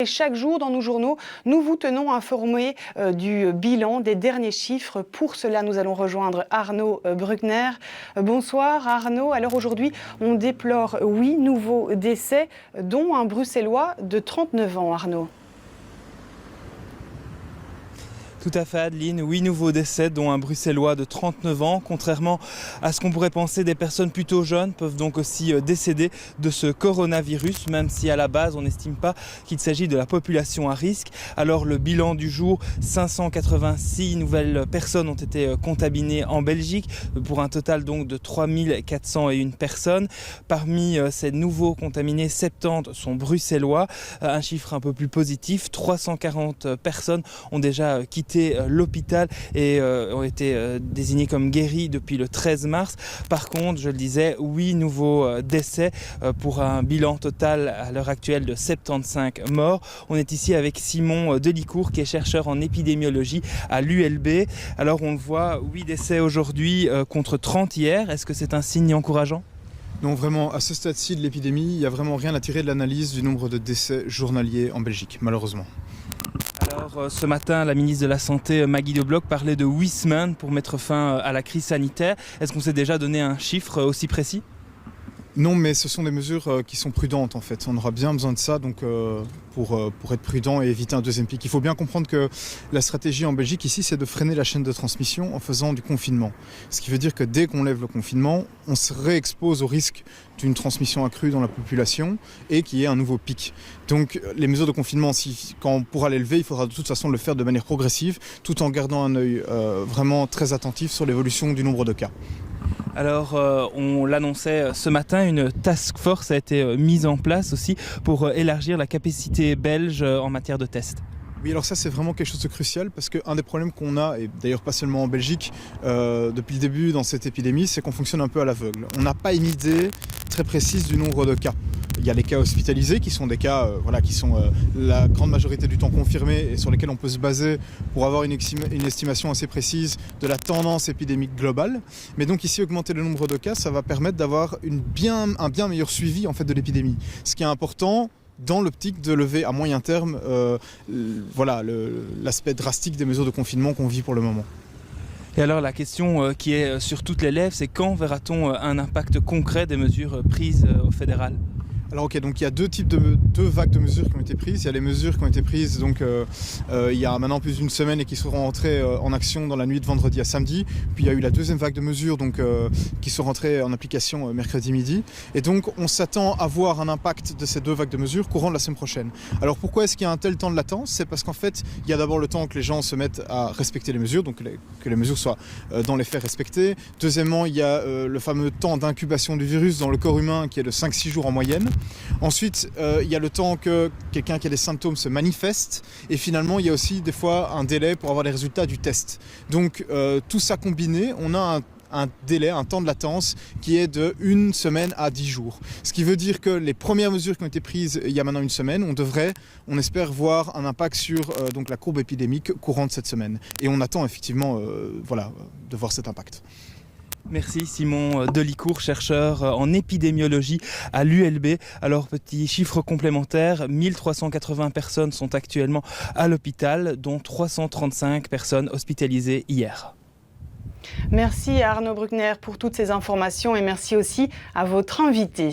Et chaque jour dans nos journaux, nous vous tenons informés du bilan des derniers chiffres. Pour cela, nous allons rejoindre Arnaud Bruckner. Bonsoir Arnaud. Alors aujourd'hui, on déplore 8 nouveaux décès, dont un Bruxellois de 39 ans, Arnaud. Tout à fait Adeline, 8 nouveaux décès dont un Bruxellois de 39 ans. Contrairement à ce qu'on pourrait penser, des personnes plutôt jeunes peuvent donc aussi décéder de ce coronavirus, même si à la base on n'estime pas qu'il s'agit de la population à risque. Alors le bilan du jour, 586 nouvelles personnes ont été contaminées en Belgique pour un total donc de 3401 personnes. Parmi ces nouveaux contaminés, 70 sont bruxellois. Un chiffre un peu plus positif, 340 personnes ont déjà quitté l'hôpital et ont été désignés comme guéris depuis le 13 mars. Par contre, je le disais, 8 nouveaux décès pour un bilan total à l'heure actuelle de 75 morts. On est ici avec Simon Delicourt qui est chercheur en épidémiologie à l'ULB. Alors on le voit, 8 décès aujourd'hui contre 30 hier. Est-ce que c'est un signe encourageant ? Non, vraiment, à ce stade-ci de l'épidémie, il n'y a vraiment rien à tirer de l'analyse du nombre de décès journaliers en Belgique, malheureusement. Alors ce matin, la ministre de la Santé, Maggie De Blok, parlait de 8 semaines pour mettre fin à la crise sanitaire. Est-ce qu'on s'est déjà donné un chiffre aussi précis ? Non, mais ce sont des mesures qui sont prudentes en fait. On aura bien besoin de ça donc, pour être prudent et éviter un deuxième pic. Il faut bien comprendre que la stratégie en Belgique ici, c'est de freiner la chaîne de transmission en faisant du confinement. Ce qui veut dire que dès qu'on lève le confinement, on se réexpose au risque d'une transmission accrue dans la population et qu'il y ait un nouveau pic. Donc les mesures de confinement, quand on pourra les lever, il faudra de toute façon le faire de manière progressive, tout en gardant un œil vraiment très attentif sur l'évolution du nombre de cas. Alors on l'annonçait ce matin, une task force a été mise en place aussi pour élargir la capacité belge en matière de tests. Oui, alors ça c'est vraiment quelque chose de crucial parce qu'un des problèmes qu'on a, et d'ailleurs pas seulement en Belgique, depuis le début dans cette épidémie, c'est qu'on fonctionne un peu à l'aveugle. On n'a pas une idée très précise du nombre de cas. Il y a les cas hospitalisés qui sont des cas qui sont la grande majorité du temps confirmés et sur lesquels on peut se baser pour avoir une estimation assez précise de la tendance épidémique globale. Mais donc ici, augmenter le nombre de cas, ça va permettre d'avoir un bien meilleur suivi en fait, de l'épidémie. Ce qui est important dans l'optique de lever à moyen terme l'aspect drastique des mesures de confinement qu'on vit pour le moment. Et alors la question qui est sur toutes les lèvres, c'est quand verra-t-on un impact concret des mesures prises au fédéral ? Alors ok, donc il y a deux vagues de mesures qui ont été prises. Il y a les mesures qui ont été prises donc, il y a maintenant plus d'une semaine et qui seront entrées en action dans la nuit de vendredi à samedi. Puis il y a eu la deuxième vague de mesures donc, qui sont rentrées en application mercredi midi. Et donc on s'attend à voir un impact de ces deux vagues de mesures courant de la semaine prochaine. Alors pourquoi est-ce qu'il y a un tel temps de latence ? C'est parce qu'en fait il y a d'abord le temps que les gens se mettent à respecter les mesures, donc que les mesures soient dans les faits respectées. Deuxièmement, il y a le fameux temps d'incubation du virus dans le corps humain qui est de 5-6 jours en moyenne. Ensuite, il y a le temps que quelqu'un qui a des symptômes se manifeste et finalement il y a aussi des fois un délai pour avoir les résultats du test. Donc tout ça combiné, on a un délai, un temps de latence qui est de 1 semaine à 10 jours. Ce qui veut dire que les premières mesures qui ont été prises il y a maintenant une semaine, on espère voir un impact sur donc la courbe épidémique courant de cette semaine. Et on attend effectivement de voir cet impact. Merci Simon Delicourt, chercheur en épidémiologie à l'ULB. Alors petit chiffre complémentaire, 1380 personnes sont actuellement à l'hôpital, dont 335 personnes hospitalisées hier. Merci à Arnaud Bruckner pour toutes ces informations et merci aussi à votre invité.